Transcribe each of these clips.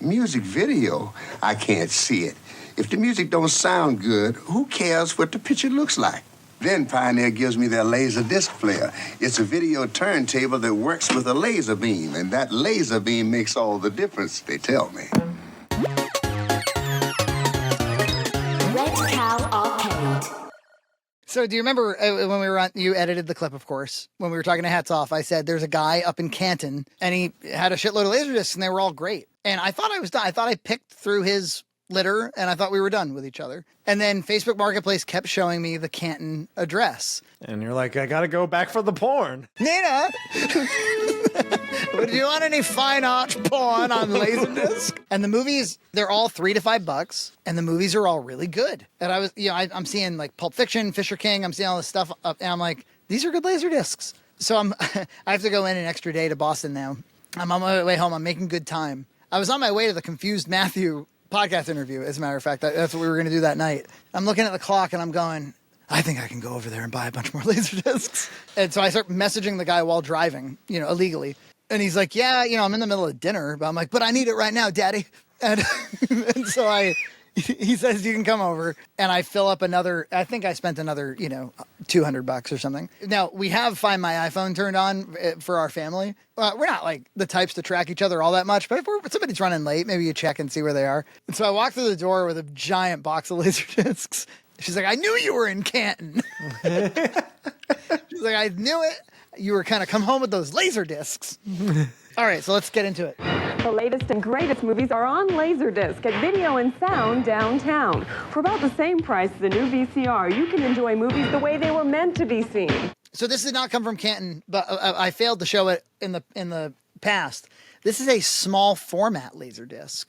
Music video? I can't see it. If the music don't sound good, who cares what the picture looks like? Then Pioneer gives me their Laserdisc player. It's a video turntable that works with a laser beam, and that laser beam makes all the difference, they tell me. Red Cow Arcade. So do you remember when we were on, you edited the clip, of course, when we were talking to Hats Off, I said there's a guy up in Canton and he had a shitload of Laserdiscs and they were all great. And I thought I was done. I thought I picked through his litter and I thought we were done with each other. And then Facebook Marketplace kept showing me the Canton address. And you're like, I gotta go back for the porn. Nina, would you want any fine art porn on Laserdisc? And the movies, they're all $3 to $5, and the movies are all really good. And I was, I'm seeing like Pulp Fiction, Fisher King, I'm seeing all this stuff up, and I'm like, these are good Laserdiscs. So I have to go in an extra day to Boston now. I'm on my way home. I'm making good time. I was on my way to the Confused Matthew podcast interview, as a matter of fact. That's what we were going to do that night. I'm looking at the clock and I'm going, I think I can go over there and buy a bunch more Laserdiscs. And so I start messaging the guy while driving, illegally. And he's like, yeah, I'm in the middle of dinner. But I'm like, but I need it right now, Daddy. And, and so he says, you can come over. And I fill up I think I spent another, $200 or something. Now, we have Find My iPhone turned on for our family. We're not like the types to track each other all that much, but if somebody's running late, maybe you check and see where they are. And so I walk through the door with a giant box of Laserdiscs. She's like, I knew you were in Canton. She's like, I knew it. You were kind of come home with those Laserdiscs. All right, so let's get into it. The latest and greatest movies are on Laserdisc at Video and Sound downtown. For about the same price as a new VCR, you can enjoy movies the way they were meant to be seen. So this did not come from Canton, but I failed to show it in the past. This is a small format Laserdisc.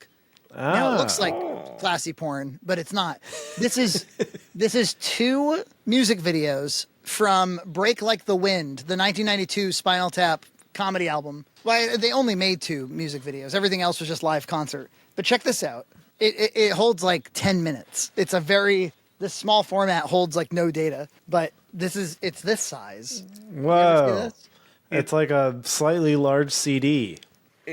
Now it looks like classy porn, but it's not. This is 2 music videos from Break Like the Wind, the 1992 Spinal Tap comedy album. Well, they only made 2 music videos. Everything else was just live concert. But check this out. It holds like 10 minutes. This small format holds like no data, but it's this size. Whoa. It's like a slightly large CD.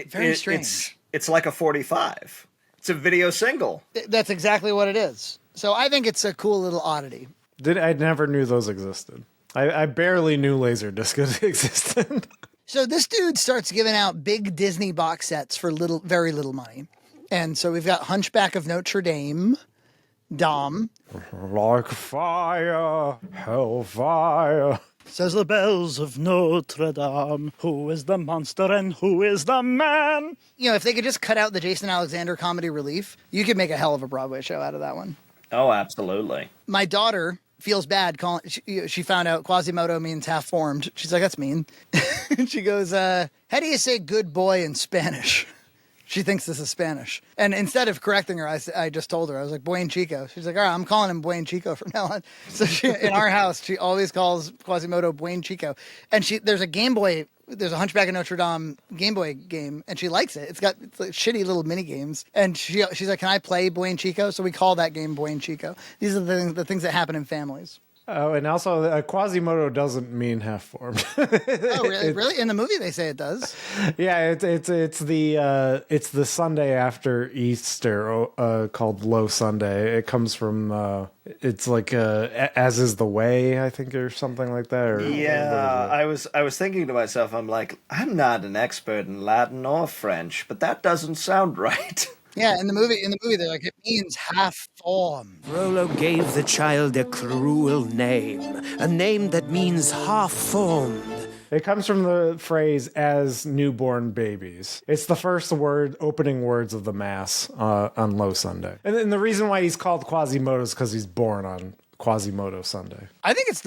Very strange. It's like a 45. It's a video single. That's exactly what it is. So I think it's a cool little oddity. I never knew those existed. I barely knew Laserdisc existed. So this dude starts giving out big Disney box sets for very little money. And so we've got Hunchback of Notre Dame, Dom. Like fire, hellfire. Says the bells of Notre Dame, who is the monster and who is the man? If they could just cut out the Jason Alexander comedy relief, you could make a hell of a Broadway show out of that one. Oh, absolutely. My daughter feels bad calling. She found out Quasimodo means half-formed. She's like, that's mean. And she goes, how do you say good boy in Spanish? She thinks this is Spanish. And instead of correcting her, I just told her, I was like, Buen Chico. She's like, all right, I'm calling him Buen Chico from now on. So in our house, she always calls Quasimodo Buen Chico. And there's a Hunchback of Notre Dame Game Boy game, and she likes it. It's like shitty little mini games. And she's like, can I play Buen Chico? So we call that game Buen Chico. These are the things that happen in families. Oh, and also Quasimodo doesn't mean half-formed. Oh, really? Really? In the movie, they say it does. Yeah, it's the Sunday after Easter called Low Sunday. It comes from it's like as is the way, I think, or something like that. I was thinking to myself, I'm like, I'm not an expert in Latin or French, but that doesn't sound right. Yeah, in the movie, they're like, it means half-formed. Frollo gave the child a cruel name, a name that means half-formed. It comes from the phrase "as newborn babies." It's the first opening words of the Mass on Low Sunday. And then the reason why he's called Quasimodo is because he's born on Quasimodo Sunday. I think it's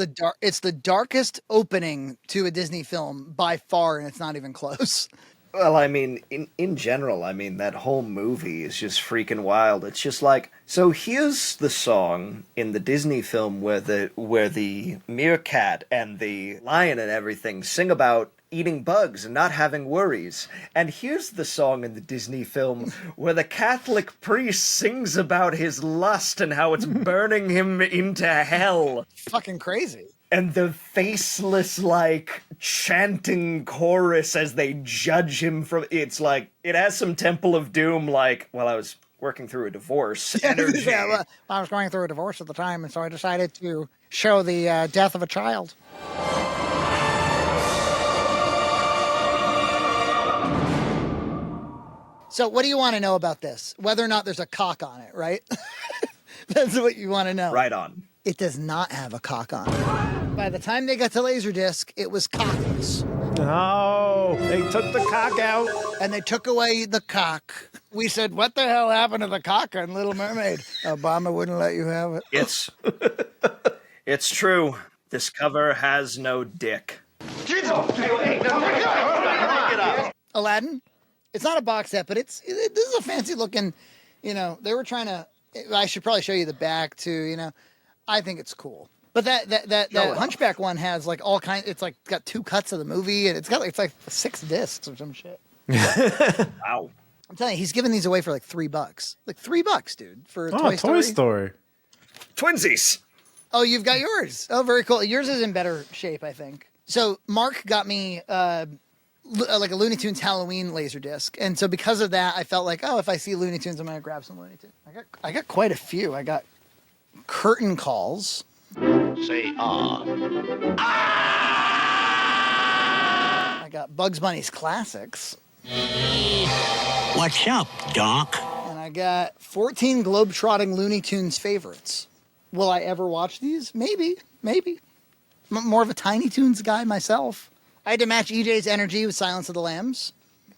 the darkest opening to a Disney film by far, and it's not even close. Well, I mean, in general, I mean, that whole movie is just freaking wild. It's just like, so here's the song in the Disney film where the meerkat and the lion and everything sing about eating bugs and not having worries. And here's the song in the Disney film where the Catholic priest sings about his lust and how it's burning him into hell. Fucking crazy. And the faceless, like, chanting chorus as they judge him from... It's like, it has some Temple of Doom, like, well, I was working through a divorce energy. Yeah, well, I was going through a divorce at the time, and so I decided to show the death of a child. So what do you want to know about this? Whether or not there's a cock on it, right? That's what you want to know. Right on. It does not have a cock on it. By the time they got to Laserdisc, it was cockless. No, they took the cock out. And they took away the cock. We said, what the hell happened to the cock on Little Mermaid? Obama wouldn't let you have it. It's true. This cover has no dick. Aladdin? It's not a box set, but this is a fancy looking, they were trying to, I should probably show you the back too, I think it's cool. But that Hunchback one has like all kinds, it's like got 2 cuts of the movie and it's like 6 discs or some shit. Wow. I'm telling you, he's giving these away for like $3. Like $3, dude, for Toy Story. Twinsies. Oh, you've got yours. Oh, very cool. Yours is in better shape, I think. So Mark got me like a Looney Tunes Halloween Laserdisc, and so because of that, I felt like, oh, if I see Looney Tunes, I'm gonna grab some Looney Tunes. I got quite a few. I got Curtain Calls. Say ah. I got Bugs Bunny's Classics. What's up, Doc? And I got 14 Globe-Trotting Looney Tunes favorites. Will I ever watch these? Maybe. More of a Tiny Toons guy myself. I had to match EJ's energy with Silence of the Lambs.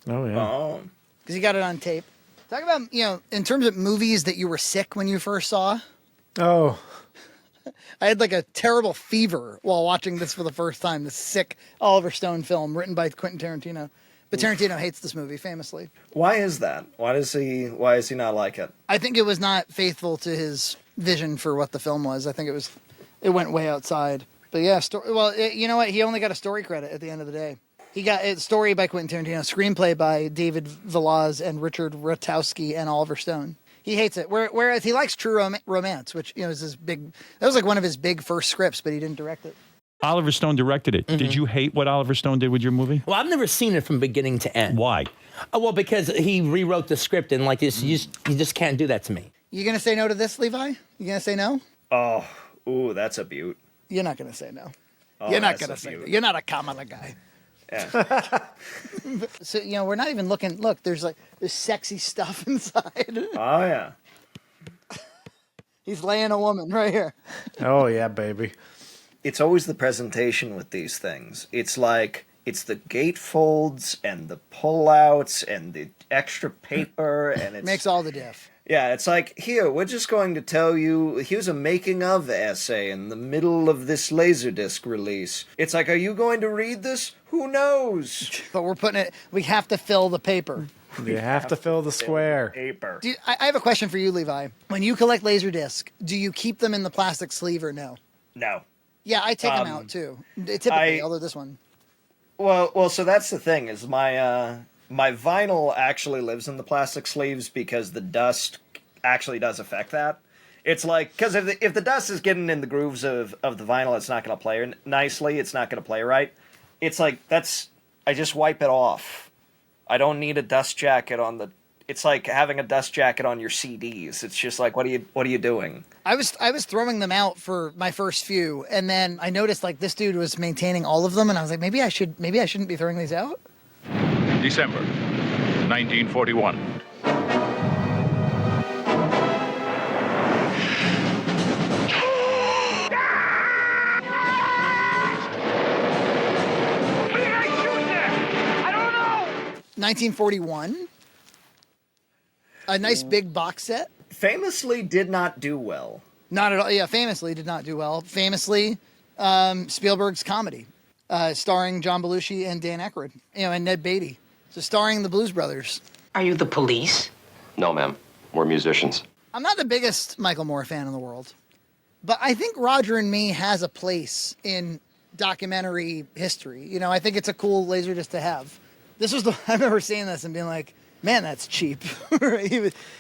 Oh, yeah. Oh. Because he got it on tape. Talk about, in terms of movies that you were sick when you first saw. Oh. I had like a terrible fever while watching this for the first time. This sick Oliver Stone film written by Quentin Tarantino. But Tarantino hates this movie, famously. Why is that? Why does he not like it? I think it was not faithful to his vision for what the film was. I think it went way outside. But yeah, you know what? He only got a story credit at the end of the day. He got a story by Quentin Tarantino, screenplay by David Velaz and Richard Ratowski and Oliver Stone. He hates it. Whereas he likes True Romance, which is his big. That was like one of his big first scripts, but he didn't direct it. Oliver Stone directed it. Mm-hmm. Did you hate what Oliver Stone did with your movie? Well, I've never seen it from beginning to end. Why? Oh, well, because he rewrote the script and like this, you just can't do that to me. You gonna say no to this, Levi? You gonna say no? Oh, ooh, that's a beaut. You're not gonna say no. Oh, you're not gonna say no. You're not a Kamala guy. Yeah. So we're not even looking. Look, there's sexy stuff inside. Oh yeah. He's laying a woman right here. Oh yeah, baby. It's always the presentation with these things. It's like it's the gatefolds and the pullouts and the extra paper and it makes all the diff. Yeah, it's like, here, we're just going to tell you, here's a making-of essay in the middle of this Laserdisc release. It's like, are you going to read this? Who knows? But we have to fill the paper. You have to fill the square. Paper. I have a question for you, Levi. When you collect Laserdisc, do you keep them in the plastic sleeve or no? No. Yeah, I take them out, too. Typically, although this one. Well, so that's the thing, is my vinyl actually lives in the plastic sleeves because the dust actually does affect that. It's like, because if the dust is getting in the grooves of the vinyl, it's not going to play nicely. It's not going to play right. It's like, I just wipe it off. I don't need a dust jacket on the... It's like having a dust jacket on your CDs. It's just like, what are you doing? I was throwing them out for my first few, and then I noticed like this dude was maintaining all of them, and I was like, maybe I shouldn't be throwing these out. December 1941. I don't know. 1941. A nice big box set. Famously did not do well. Not at all. Yeah, famously did not do well. Famously, Spielberg's comedy, starring John Belushi and Dan Aykroyd, and Ned Beatty. So starring the Blues Brothers. Are you the police? No, ma'am. We're musicians. I'm not the biggest Michael Moore fan in the world, but I think Roger and Me has a place in documentary history. I think it's a cool Laserdisc to have. I remember seeing this and being like, Man, that's cheap.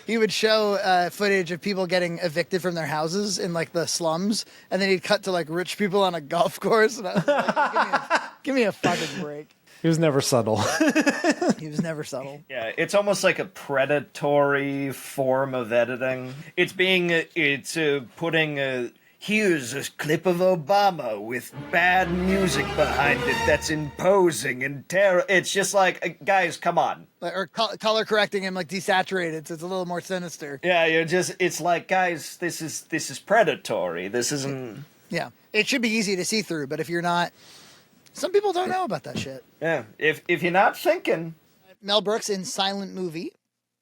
he would show footage of people getting evicted from their houses in like the slums, and then he'd cut to like rich people on a golf course. And I was like, give me a fucking break. He was never subtle. He was never subtle. Yeah, it's almost like a predatory form of editing. It's putting here's a clip of Obama with bad music behind it that's imposing and terror. It's just like, guys, come on. Or color correcting him, like desaturated, so it's a little more sinister. Yeah, it's like, guys, this is predatory. This isn't. Yeah, it should be easy to see through, but if you're not, some people don't know about that shit. Yeah, if you're not thinking. Mel Brooks in Silent Movie.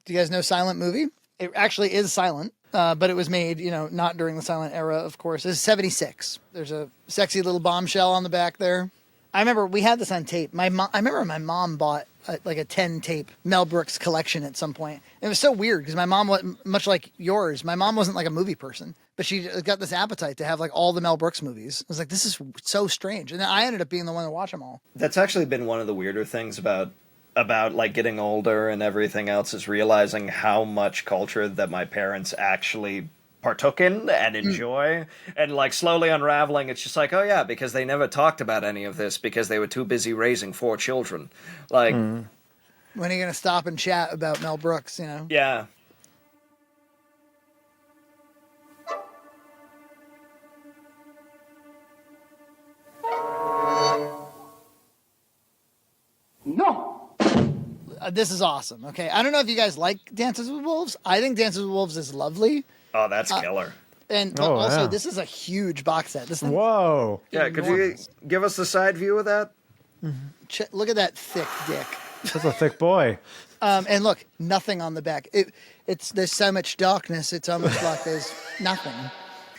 Do you guys know Silent Movie? It actually is silent. But it was made, not during the silent era, of course. It's 76. There's a sexy little bombshell on the back there. I remember we had this on tape. I remember my mom bought like a 10-tape Mel Brooks collection at some point. It was so weird because my mom was much like yours. My mom wasn't like a movie person, but she got this appetite to have like all the Mel Brooks movies. I was like, this is so strange. And then I ended up being the one to watch them all. That's actually been one of the weirder things about like getting older and everything else is realizing how much culture that my parents actually partook in and enjoy and like slowly unraveling. It's just like, oh yeah, because they never talked about any of this because they were too busy raising 4 children. Like, when are you going to stop and chat about Mel Brooks, Yeah. No. This is awesome. Okay. I don't know if you guys like Dances with Wolves. I think Dances with Wolves is lovely. Oh, that's killer. And this is a huge box set. This thing, whoa. Yeah, could you give us the side view of that? Look at that thick dick. That's a thick boy. And look, nothing on the back. There's so much darkness. It's almost like there's nothing.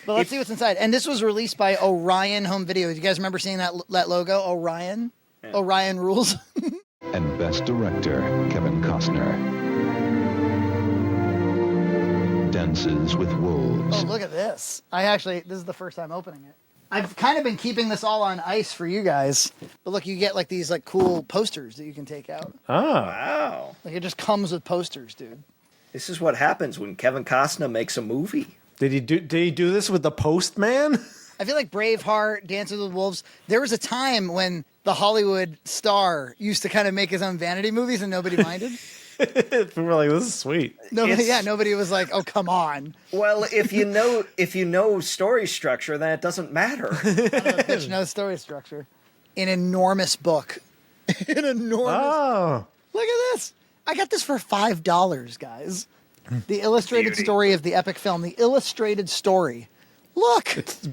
But let's see what's inside. And this was released by Orion Home Video. Do you guys remember seeing that logo? Orion? Yeah. Orion rules. And Best Director, Kevin Costner. Dances with Wolves. Oh, look at this. This is the first time opening it. I've kind of been keeping this all on ice for you guys. But look, you get like these like cool posters that you can take out. Oh. Wow. Like it just comes with posters, dude. This is what happens when Kevin Costner makes a movie. Did he do this with the Postman? I feel like Braveheart, Dances with Wolves. There was a time when the Hollywood star used to kind of make his own vanity movies and nobody minded. We were like, this is sweet. Nobody was like, oh, come on. Well, if you know story structure, then it doesn't matter. Bitch, no story structure. An enormous book. Oh. Look at this. I got this for $5, guys. The illustrated story of the epic film. The illustrated story. Look. It's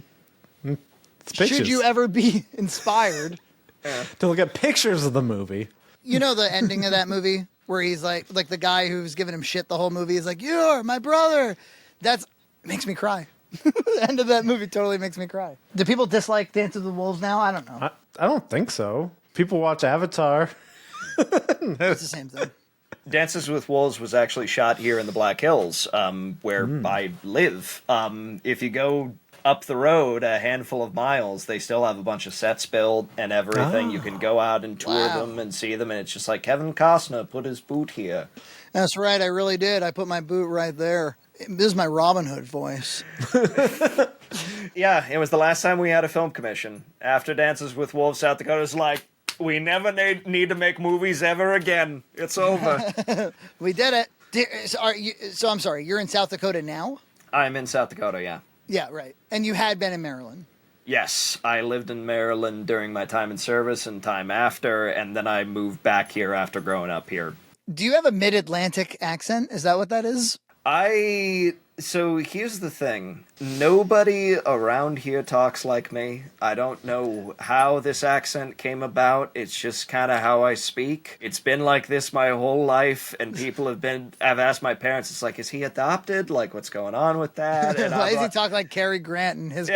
should you ever be inspired to look at pictures of the movie. You know the ending of that movie where he's like the guy who's giving him shit the whole movie is like, you're my brother. Makes me cry. The end of that movie totally makes me cry. Do people dislike Dances with Wolves now? I don't know. I don't think so. People watch Avatar. It's the same thing. Dances with Wolves was actually shot here in the Black Hills, where I live. If you go up the road a handful of miles, they still have a bunch of sets built and everything. You can go out and tour them and see them, and it's just like Kevin Costner put his boot here. That's right, I really did. I put my boot right there. This is my Robin Hood voice. Yeah, it was the last time we had a film commission. After Dances with Wolves, South Dakota's like, we never need to make movies ever again. It's over. We did it. So I'm sorry, you're in South Dakota now? I'm in South Dakota, yeah. Yeah, right. And you had been in Maryland. Yes, I lived in Maryland during my time in service and time after, and then I moved back here after growing up here. Do you have a mid-Atlantic accent? Is that what that is? So here's the thing. Nobody around here talks like me. I don't know how this accent came about. It's just kind of how I speak. It's been like this my whole life, and people have asked my parents, it's like, is he adopted? Like, what's going on with that? And why does he talk like Cary Grant and his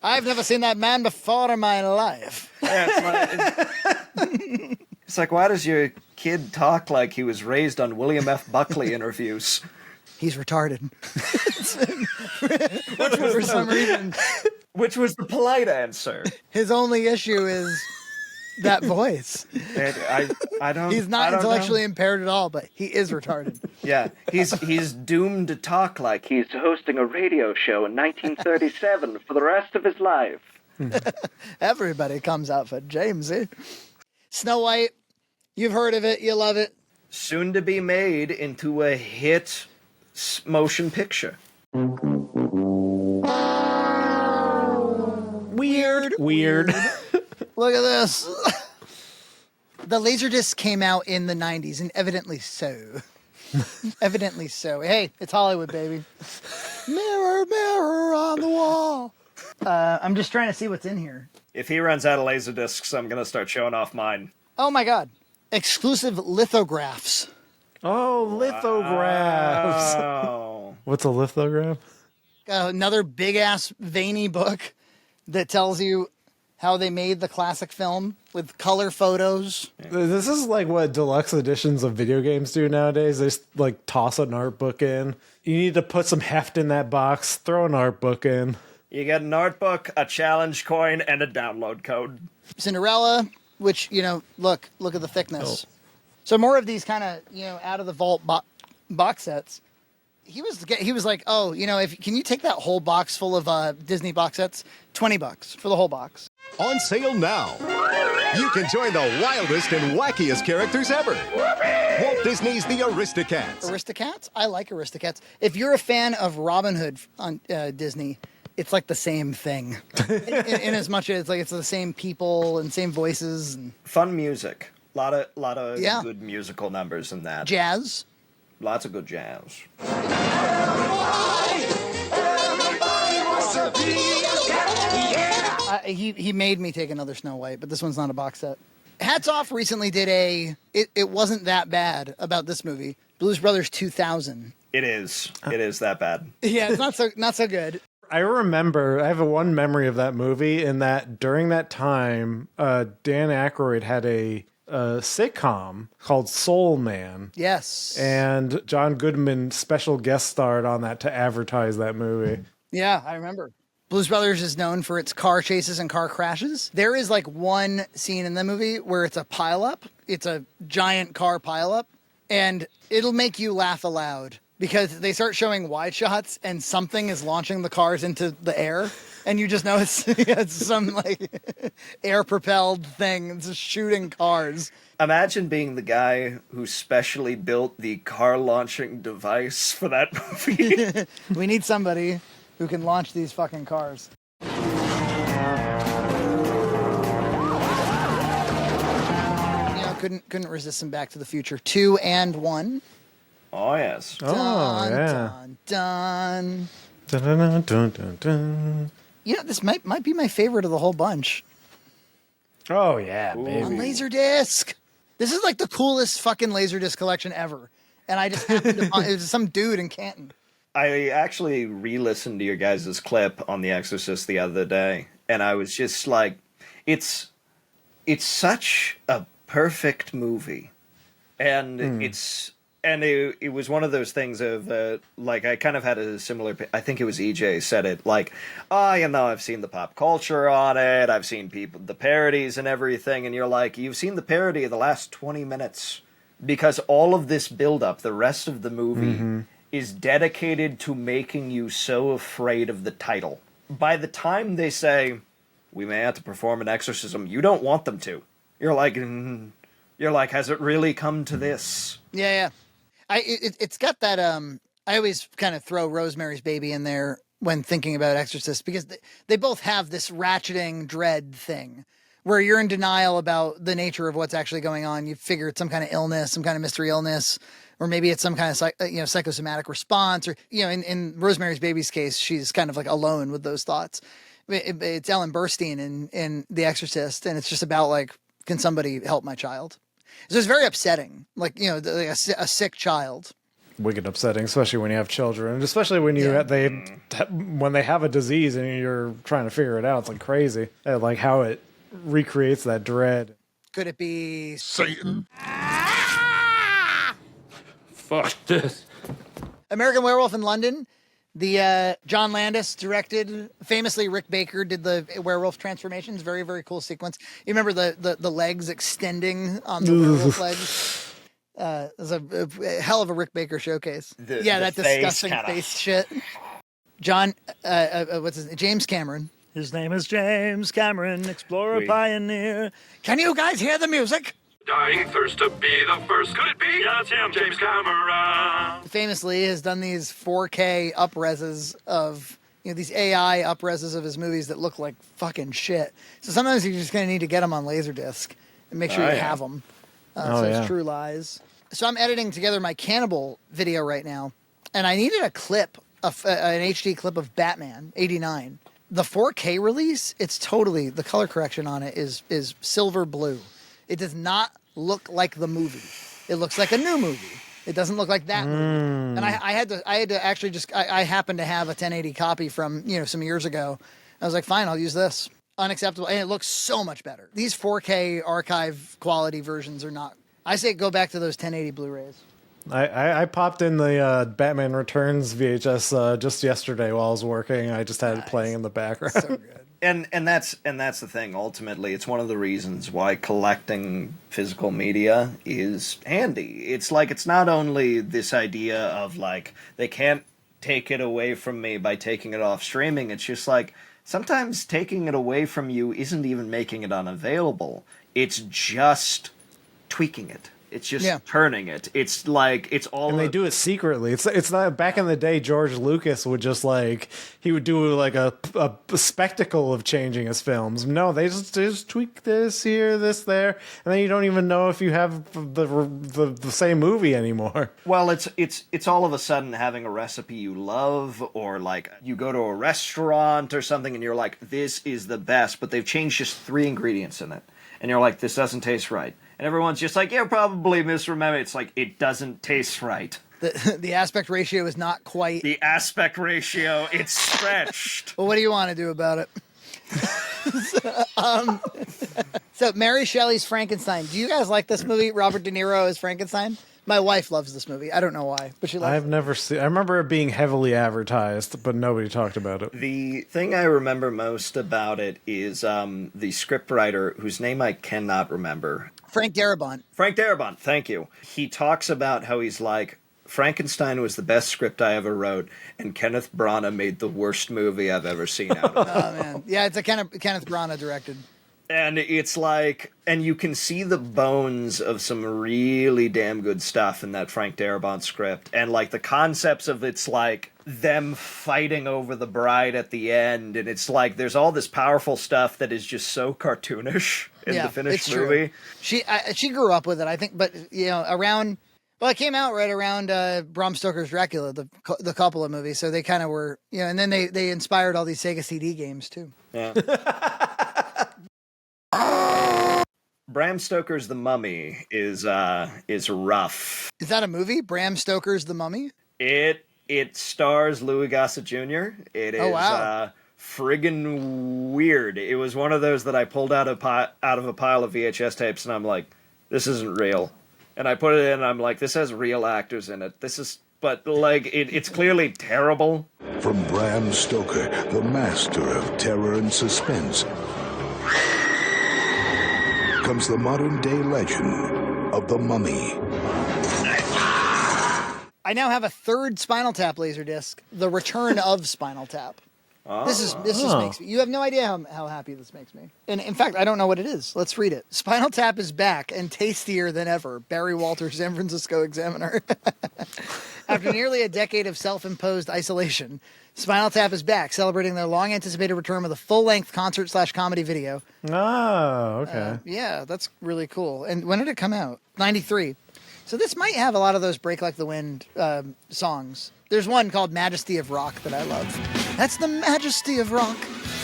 I've never seen that man before in my life. Yeah, it's like, why does your kid talk like he was raised on William F. Buckley interviews? He's retarded. Which was, for some reason... Which was the polite answer. His only issue is that voice. I don't. He's not intellectually impaired at all, but he is retarded. Yeah, he's doomed to talk like he's hosting a radio show in 1937 for the rest of his life. Everybody comes out for Jamesy. Snow White, you've heard of it, you love it. Soon to be made into a hit motion picture. Weird. Look at this. The Laserdisc came out in the 90s, and evidently so. Evidently so. Hey, it's Hollywood, baby. Mirror, mirror on the wall. I'm just trying to see what's in here. If he runs out of Laserdiscs, I'm going to start showing off mine. Oh, my God. Exclusive lithographs. Oh, lithographs. Wow. What's a lithograph? Another big-ass veiny book that tells you how they made the classic film with color photos. This is like what deluxe editions of video games do nowadays. They just like toss an art book in. You need to put some heft in that box, throw an art book in. You get an art book, a challenge coin, and a download code. Cinderella, Which, look at the thickness. Oh. So more of these kind of, out of the vault box sets. He was like, oh, can you take that whole box full of Disney box sets? $20 for the whole box. On sale now. You can join the wildest and wackiest characters ever. Walt Disney's The Aristocats. Aristocats? I like Aristocats. If you're a fan of Robin Hood on Disney, it's like the same thing. in as much as it's the same people and same voices. And fun music. A lot of good musical numbers in that. Jazz. Lots of good jazz. He made me take another Snow White, but this one's not a box set. Hats Off recently did it wasn't that bad about this movie. Blues Brothers 2000. It is that bad. Yeah, it's not so good. I have one memory of that movie in that during that time, Dan Aykroyd had a sitcom called Soul Man. Yes. And John Goodman special guest starred on that to advertise that movie. Yeah, I remember. Blues Brothers is known for its car chases and car crashes. There is one scene in the movie where it's a pileup. It's a giant car pileup, and it'll make you laugh aloud because they start showing wide shots and something is launching the cars into the air, and you just know it's some air propelled thing. It's just shooting cars. Imagine being the guy who specially built the car launching device for that movie. We need somebody who can launch these fucking cars. Couldn't resist some Back to the Future 2 and 1. Oh yes. Dun, yeah. Dun, dun. Dun, dun, dun, dun, dun. This might be my favorite of the whole bunch. Oh yeah, baby. On Laserdisc. This is the coolest fucking Laserdisc collection ever. And I just happened to find it was some dude in Canton. I actually re-listened to your guys' clip on The Exorcist the other day, and I was just like, it's such a perfect movie, and it was one of those things of I kind of had a similar. I think it was EJ said it I've seen the pop culture on it, I've seen the parodies and everything, and you're like, you've seen the parody of the last 20 minutes because all of this build up, the rest of the movie. Is dedicated to making you so afraid of the title. By the time they say, we may have to perform an exorcism, you don't want them to. You're like, has it really come to this? Yeah. It's got that, I always kind of throw Rosemary's Baby in there when thinking about Exorcist because they both have this ratcheting dread thing where you're in denial about the nature of what's actually going on. You figure it's some kind of illness, some kind of mystery illness, or maybe it's some kind of psychosomatic response, or in Rosemary's Baby's case, she's kind of alone with those thoughts. It's Ellen Burstyn in The Exorcist, and it's just about can somebody help my child? So it's very upsetting, a sick child. Wicked upsetting, especially when you have children, and especially when when they have a disease and you're trying to figure it out. It's crazy, how it recreates that dread. Could it be Satan? Fuck this. American Werewolf in London The John Landis directed, famously Rick Baker did the werewolf transformations. Very, very cool sequence. You remember the legs extending on the werewolf legs? It was a hell of a Rick Baker showcase. That disgusting face shit. John, what's his name? James Cameron. His name is James Cameron, explorer, pioneer. Can you guys hear the music? Dying thirst to be the first. Could it be? Yeah, it's him, James Cameron. Famously has done these 4K upreses of, these AI upreses of his movies that look like fucking shit. So sometimes you're just going to need to get them on Laserdisc and make sure you have them. It's True Lies. So I'm editing together my Cannibal video right now, and I needed a clip, an HD clip of Batman 89. The 4K release, it's totally, the color correction on it is silver blue. It does not look like the movie. It looks like a new movie. It doesn't look like that movie. And I had to actually I happened to have a 1080 copy from, some years ago. I was like, fine, I'll use this. Unacceptable. And it looks so much better. These 4K archive quality versions are not. I say go back to those 1080 Blu-rays. I popped in the Batman Returns VHS just yesterday while I was working. I just had it playing in the background. So good. And that's the thing. Ultimately, it's one of the reasons why collecting physical media is handy. It's like, it's not only this idea of like they can't take it away from me by taking it off streaming. It's just like sometimes taking it away from you isn't even making it unavailable. It's just tweaking it. It's just turning it. It's like, it's all... And they do it secretly. It's not... Back in the day, George Lucas would just he would do like a spectacle of changing his films. No, they just tweak this here, this there, and then you don't even know if you have the same movie anymore. Well, it's all of a sudden having a recipe you love, or like you go to a restaurant or something and you're like, this is the best, but they've changed just 3 ingredients in it. And you're like, this doesn't taste right. And everyone's just like, probably misremember. It's like, it doesn't taste right. The aspect ratio is not quite... The aspect ratio, it's stretched. Well, what do you want to do about it? So, Mary Shelley's Frankenstein. Do you guys like this movie, Robert De Niro as Frankenstein? My wife loves this movie. I don't know why, but she loves it. I've never seen... I remember it being heavily advertised, but nobody talked about it. The thing I remember most about it is the scriptwriter, whose name I cannot remember. Frank Darabont. Frank Darabont, thank you. He talks about how he's like, Frankenstein was the best script I ever wrote, and Kenneth Branagh made the worst movie I've ever seen out of it. Oh, man. Yeah, it's a Kenneth Branagh directed. And it's like, and you can see the bones of some really damn good stuff in that Frank Darabont script. And like the concepts of it's like them fighting over the bride at the end. And it's like, there's all this powerful stuff that is just so cartoonish in the finished movie. True. She grew up with it, I think, but around, well, it came out right around Bram Stoker's Dracula, the Coppola movie. So they kind of were, and then they inspired all these Sega CD games too. Yeah. Bram Stoker's The Mummy is rough. Is that a movie? Bram Stoker's The Mummy? It stars Louis Gossett Jr. It is friggin' weird. It was one of those that I pulled out of a pile of VHS tapes, and I'm like, this isn't real. And I put it in, and I'm like, this has real actors in it. But like, it's clearly terrible. From Bram Stoker, the master of terror and suspense, comes the modern-day legend of the Mummy. I now have a third Spinal Tap Laserdisc, The Return of Spinal Tap. This just makes me... You have no idea how happy this makes me. And in fact, I don't know what it is. Let's read it. Spinal Tap is back and tastier than ever. Barry Walters, San Francisco Examiner. After nearly a decade of self-imposed isolation, Spinal Tap is back, celebrating their long-anticipated return with a full-length concert/comedy video. Oh, okay. Yeah, that's really cool. And when did it come out? 93. So this might have a lot of those Break Like the Wind songs. There's one called Majesty of Rock that I love. That's the majesty of rock,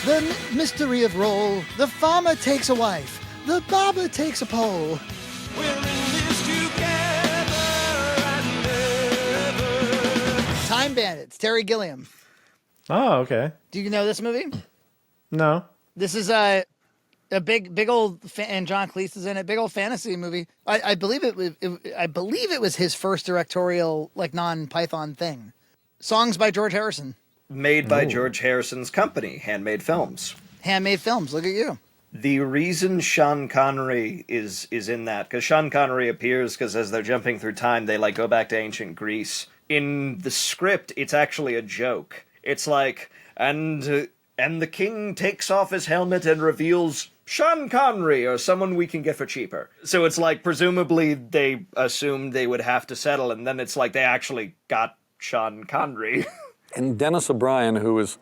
the mystery of roll. The farmer takes a wife, the barber takes a pole. We're in this together and ever. Time Bandits, Terry Gilliam. Oh, okay. Do you know this movie? No. This is a big old, and John Cleese is in it. Big old fantasy movie. I believe it was his first directorial, like, non-Python thing. Songs by George Harrison. made by George Harrison's company, Handmade Films. Handmade Films, look at you. The reason Sean Connery is in that, because Sean Connery appears because as they're jumping through time, they like go back to ancient Greece. In the script, it's actually a joke. It's like, and the king takes off his helmet and reveals Sean Connery or someone we can get for cheaper. So it's like, presumably they assumed they would have to settle, and then it's like they actually got Sean Connery. And Dennis O'Brien, who was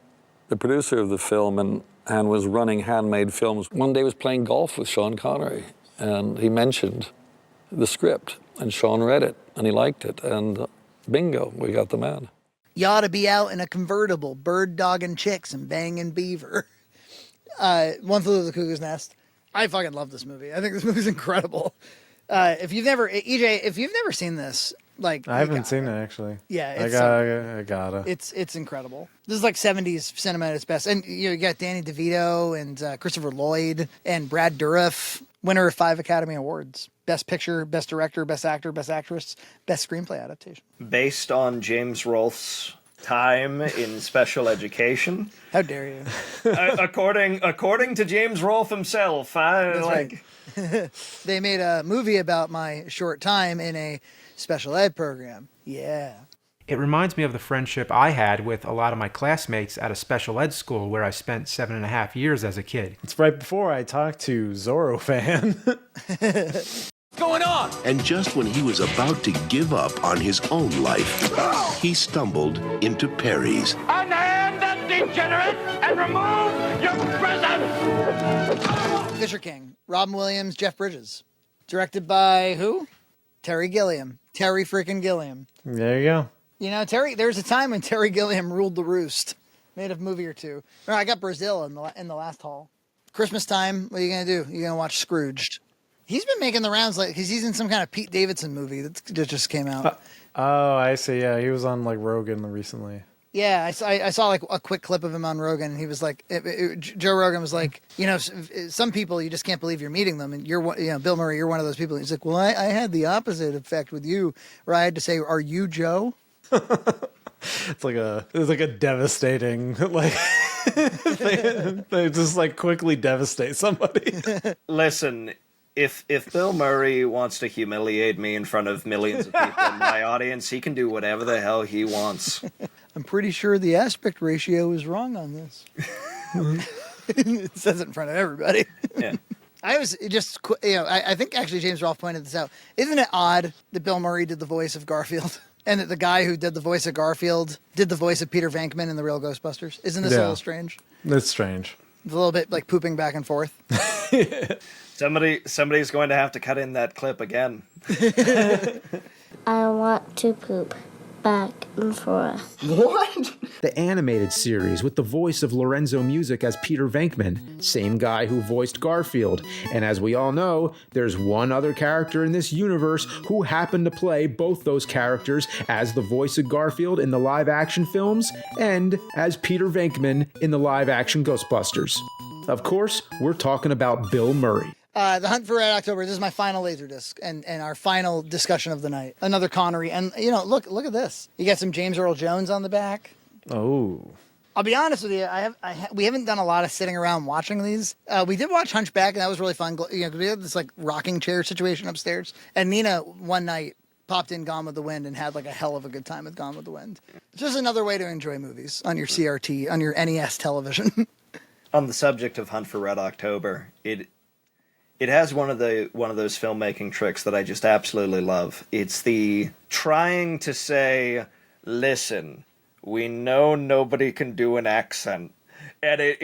the producer of the film and was running Handmade Films, one day was playing golf with Sean Connery, and he mentioned the script, and Sean read it, and he liked it, and bingo, we got the man. You ought to be out in a convertible, bird dogging chicks and banging beaver. One Flew Over the Cuckoo's Nest. I fucking love this movie. I think this movie's incredible. If you've never seen this, like, I haven't seen it actually. Yeah, I gotta. It's incredible. This is like 70s cinema at its best, and you got Danny DeVito and Christopher Lloyd and Brad Dourif, winner of 5 Academy Awards: Best Picture, Best Director, Best Actor, Best Actress, Best Screenplay Adaptation. Based on James Rolfe's time in special education. How dare you? According to James Rolfe himself, Right. They made a movie about my short time in a special ed program. Yeah. It reminds me of the friendship I had with a lot of my classmates at a special ed school where I spent 7.5 years as a kid. It's right before I talked to Zorro fan. What's going on? And just when he was about to give up on his own life, he stumbled into Perry's. Unhand that degenerate and remove your presence! Fisher King, Robin Williams, Jeff Bridges. Directed by who? Terry Gilliam. Terry freaking Gilliam. There you go. You know, there's a time when Terry Gilliam ruled the roost. Made a movie or two. No, I got Brazil in the last haul. Christmas time, what are you going to do? You're going to watch Scrooged. He's been making the rounds because he's in some kind of Pete Davidson movie that just came out. Oh, I see. Yeah, he was on like Rogan recently. Yeah, I saw like a quick clip of him on Rogan. And he was like, Joe Rogan was like, you know, some people you just can't believe you're meeting them, and Bill Murray, you're one of those people. And he's like, well, I had the opposite effect with you, where I had to say, are you Joe? It's like a devastating like they just like quickly devastate somebody. Listen, if Bill Murray wants to humiliate me in front of millions of people in my audience, he can do whatever the hell he wants. I'm pretty sure the aspect ratio is wrong on this. It says it in front of everybody. Yeah. I was just, I think actually James Rolfe pointed this out. Isn't it odd that Bill Murray did the voice of Garfield? And that the guy who did the voice of Garfield did the voice of Peter Venkman in The Real Ghostbusters? Isn't this a little strange? It's strange. It's a little bit like pooping back and forth. Somebody's going to have to cut in that clip again. I want to poop back and forth. What? The animated series with the voice of Lorenzo Music as Peter Venkman, same guy who voiced Garfield. And as we all know, there's one other character in this universe who happened to play both those characters as the voice of Garfield in the live-action films and as Peter Venkman in the live-action Ghostbusters. Of course, we're talking about Bill Murray. The Hunt for Red October. This is my final Laserdisc and our final discussion of the night. Another Connery. And, look at this. You got some James Earl Jones on the back. Oh. I'll be honest with you. We haven't done a lot of sitting around watching these. We did watch Hunchback, and that was really fun. We had this, like, rocking chair situation upstairs. And Nina, one night, popped in Gone with the Wind and had, like, a hell of a good time with Gone with the Wind. It's just another way to enjoy movies on your CRT, on your NES television. On the subject of Hunt for Red October, it has one of those filmmaking tricks that I just absolutely love. It's the trying to say, listen, we know nobody can do an accent. And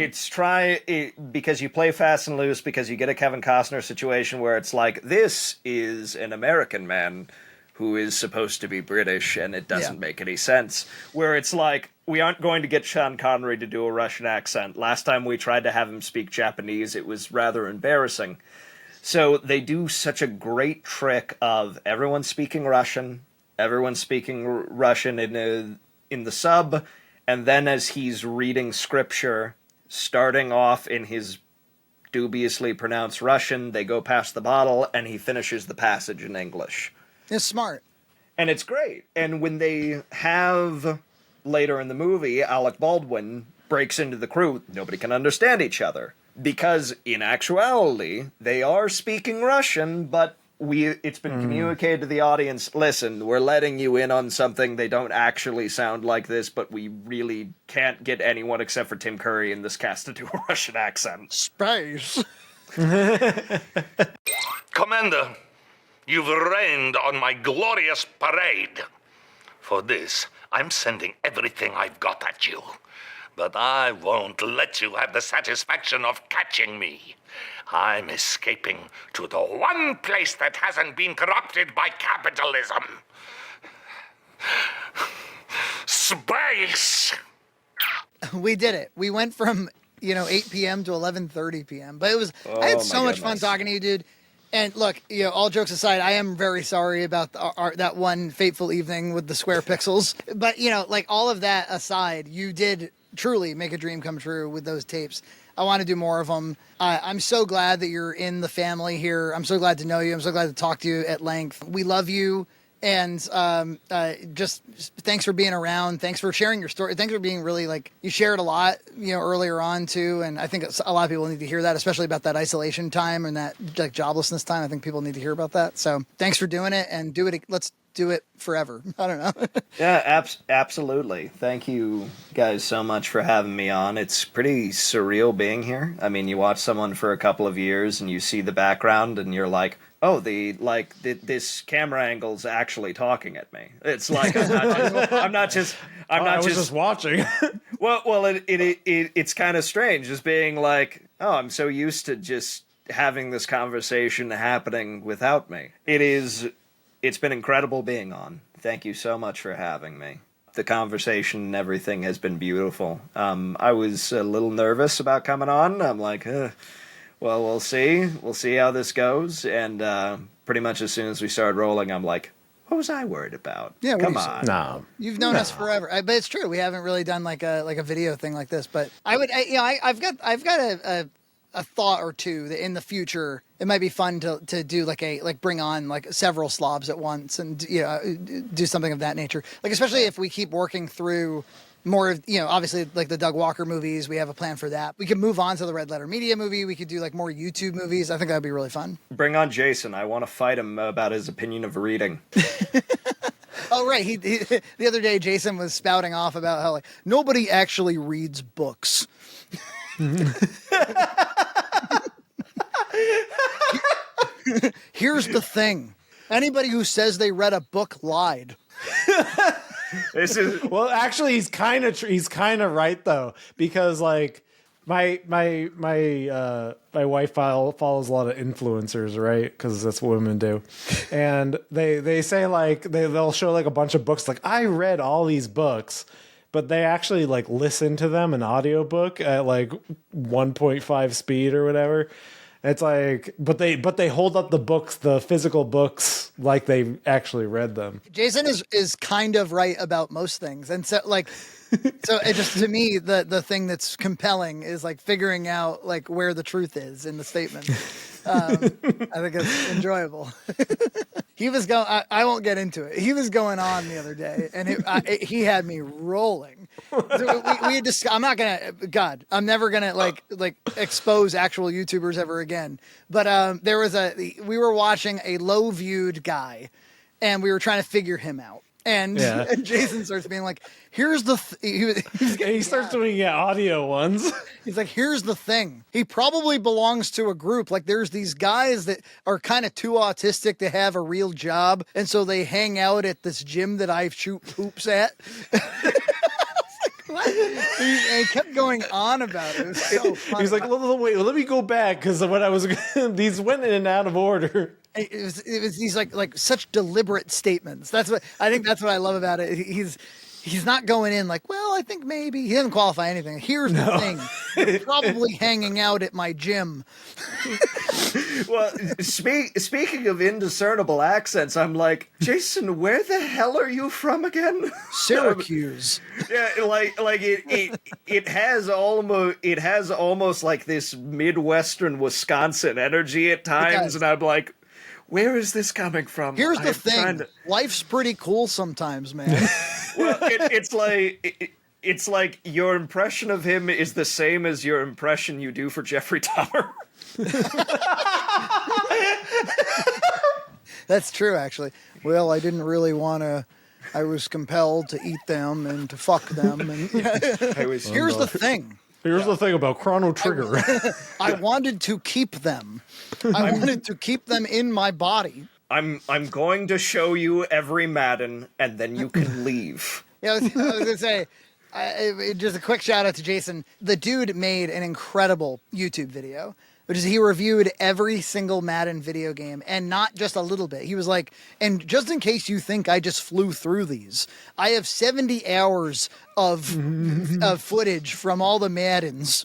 because you play fast and loose, because you get a Kevin Costner situation where it's like, this is an American man who is supposed to be British, and it doesn't make any sense. Where it's like, we aren't going to get Sean Connery to do a Russian accent. Last time we tried to have him speak Japanese, it was rather embarrassing. So they do such a great trick of everyone speaking Russian in the sub, and then as he's reading scripture, starting off in his dubiously pronounced Russian, they go past the bottle, and he finishes the passage in English. It's smart. And it's great. And when they have later in the movie, Alec Baldwin breaks into the crew. Nobody can understand each other. Because, in actuality, they are speaking Russian, but it's been communicated to the audience, listen, we're letting you in on something. They don't actually sound like this, but we really can't get anyone except for Tim Curry in this cast to do a Russian accent. Space. Commander, you've rained on my glorious parade. For this, I'm sending everything I've got at you. But I won't let you have the satisfaction of catching me. I'm escaping to the one place that hasn't been corrupted by capitalism. Space! We did it. We went from, 8 p.m. to 11:30 p.m. But it was, I had so much fun talking to you, dude. And look, all jokes aside, I am very sorry about that one fateful evening with the square pixels. But, all of that aside, you did truly make a dream come true with those tapes. I want to do more of them. I'm so glad that you're in the family here. I'm so glad to know you. I'm so glad to talk to you at length. We love you. And just thanks for being around. Thanks for sharing your story. Thanks for being really you shared a lot, earlier on too. And I think a lot of people need to hear that, especially about that isolation time and that joblessness time. I think people need to hear about that. So thanks for doing it, and let's do it forever. I don't know. Yeah, absolutely. Thank you guys so much for having me on. It's pretty surreal being here. I mean, you watch someone for a couple of years and you see the background and you're like, oh, this camera angle's actually talking at me. It's like I'm not just watching. well, it's kind of strange just being like, oh, I'm so used to just having this conversation happening without me. It's been incredible being on. Thank you so much for having me. The conversation and everything has been beautiful. I was a little nervous about coming on. I'm like, well, we'll see. We'll see how this goes. And pretty much as soon as we started rolling, I'm like, what was I worried about? Yeah, come on. No, you've known us forever. But it's true. We haven't really done like a video thing like this. But I've got a thought or two that in the future it might be fun to do bring on several slobs at once and do something of that nature. Especially if we keep working through more of, obviously the Doug Walker movies, we have a plan for that. We could move on to the Red Letter Media movie. We could do more YouTube movies. I think that'd be really fun. Bring on Jason. I want to fight him about his opinion of reading. Oh, right. He the other day, Jason was spouting off about how nobody actually reads books. Here's the thing. Anybody who says they read a book lied. Well, actually, he's kind of right though, because my wife follows a lot of influencers, right? Because that's what women do, and they say they'll show a bunch of books. I read all these books, but they actually listen to them in audiobook at 1.5 speed or whatever. It's but they hold up the books, the physical books, like they actually read them. Jason is kind of right about most things, and so so it just, to me, the thing that's compelling is figuring out where the truth is in the statement. I think it's enjoyable. He was going. I won't get into it. He was going on the other day, and he had me rolling. So we just. I'm not gonna. God, I'm never gonna expose actual YouTubers ever again. But there was we were watching a low viewed guy, and we were trying to figure him out. And Jason starts being like, here's the he starts doing audio ones. He's like, here's the thing. He probably belongs to a group. There's these guys that are kind of too autistic to have a real job. And so they hang out at this gym that I shoot hoops at. What? He kept going on about it. It was so funny. He's like, wait, let me go back, because when I was these went in and out of order. It was these such deliberate statements. That's what I think. I love about it. He's not going in well, I think maybe. He doesn't qualify anything. Here's the thing. You're probably hanging out at my gym. Well, speaking of indiscernible accents, I'm like, Jason, where the hell are you from again? Syracuse. Yeah, it has almost this Midwestern Wisconsin energy at times, and I'm like, where is this coming from? Here's the thing. Life's pretty cool sometimes, man. Well, it's like your impression of him is the same as your impression you do for Jeffrey Dahmer. That's true, actually. Well, I didn't really want to. I was compelled to eat them and to fuck them. And here's the thing. Here's the thing about Chrono Trigger. I wanted to keep them. I wanted to keep them in my body. I'm going to show you every Madden, and then you can leave. Yeah, I was going to say, just a quick shout out to Jason. The dude made an incredible YouTube video, which is he reviewed every single Madden video game, and not just a little bit. He was like, and just in case you think I just flew through these, I have 70 hours of footage from all the Maddens.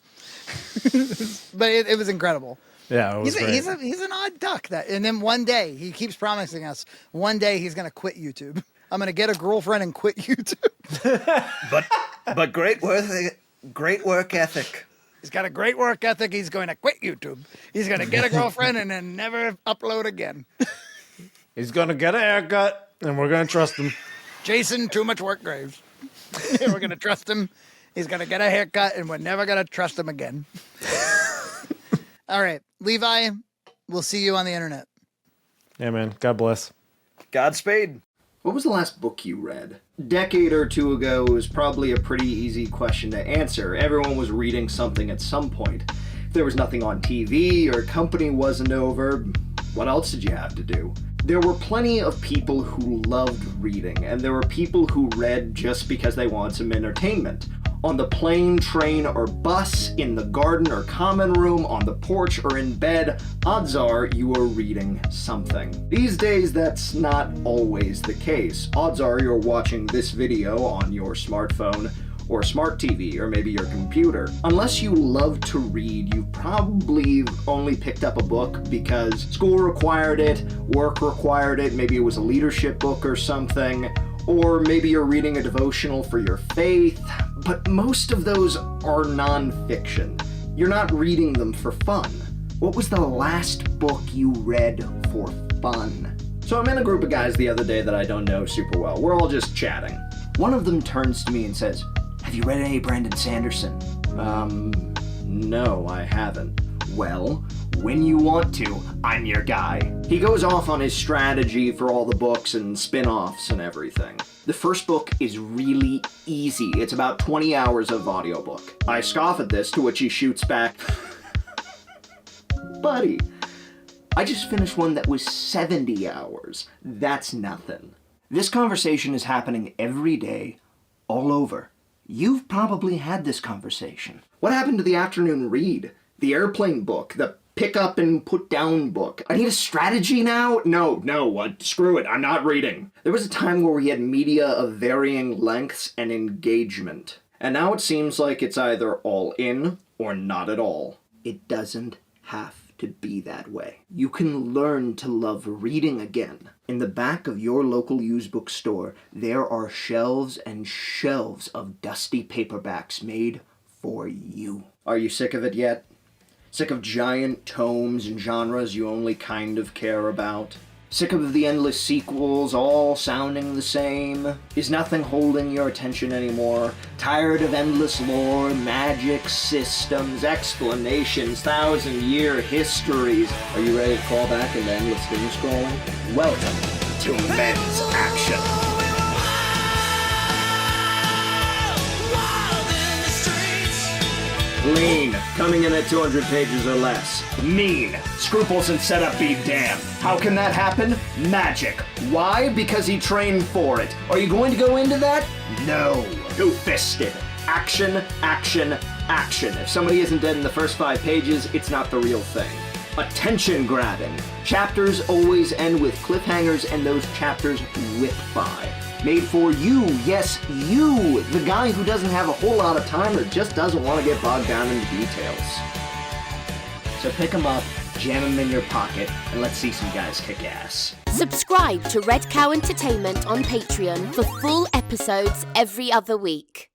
But it was incredible. Yeah, it was great. He's an odd duck. And then one day, he keeps promising us, one day he's going to quit YouTube. I'm going to get a girlfriend and quit YouTube. But great work ethic. He's got a great work ethic. He's going to quit YouTube. He's going to get a girlfriend and then never upload again. He's going to get a haircut, and we're going to trust him. Jason, too much work, Graves. We're going to trust him. He's going to get a haircut, and we're never going to trust him again. All right. Levi, we'll see you on the internet. Yeah, man. God bless. Godspeed. What was the last book you read? A decade or two ago was probably a pretty easy question to answer. Everyone was reading something at some point. If there was nothing on TV or company wasn't over, what else did you have to do? There were plenty of people who loved reading, and there were people who read just because they wanted some entertainment. On the plane, train, or bus, in the garden or common room, on the porch, or in bed, odds are you are reading something. These days, that's not always the case. Odds are you're watching this video on your smartphone, or smart TV, or maybe your computer. Unless you love to read, you've probably only picked up a book because school required it, work required it, maybe it was a leadership book or something, or maybe you're reading a devotional for your faith, but most of those are non-fiction. You're not reading them for fun. What was the last book you read for fun? So I'm in a group of guys the other day that I don't know super well. We're all just chatting. One of them turns to me and says, "Have you read any Brandon Sanderson?" No, I haven't. Well, when you want to, I'm your guy. He goes off on his strategy for all the books and spin-offs and everything. The first book is really easy. It's about 20 hours of audiobook. I scoff at this, to which he shoots back, "Buddy, I just finished one that was 70 hours. That's nothing." This conversation is happening every day, all over. You've probably had this conversation. What happened to the afternoon read? The airplane book? The pick up and put down book? I need a strategy now? No, screw it, I'm not reading. There was a time where we had media of varying lengths and engagement. And now it seems like it's either all in or not at all. It doesn't have to be that way. You can learn to love reading again. In the back of your local used bookstore, there are shelves and shelves of dusty paperbacks made for you. Are you sick of it yet? Sick of giant tomes and genres you only kind of care about? Sick of the endless sequels, all sounding the same? Is nothing holding your attention anymore? Tired of endless lore, magic systems, explanations, thousand-year histories? Are you ready to fall back into endless doom scrolling? Welcome to Men's Action. Lean, coming in at 200 pages or less. Mean, scruples and setup be damned. How can that happen? Magic. Why? Because he trained for it. Are you going to go into that? No. Two-fisted. Action, action, action. If somebody isn't dead in the first 5 pages, it's not the real thing. Attention grabbing. Chapters always end with cliffhangers, and those chapters whip by. Made for you, yes, you, the guy who doesn't have a whole lot of time or just doesn't want to get bogged down in the details. So pick them up, jam them in your pocket, and let's see some guys kick ass. Subscribe to Red Cow Entertainment on Patreon for full episodes every other week.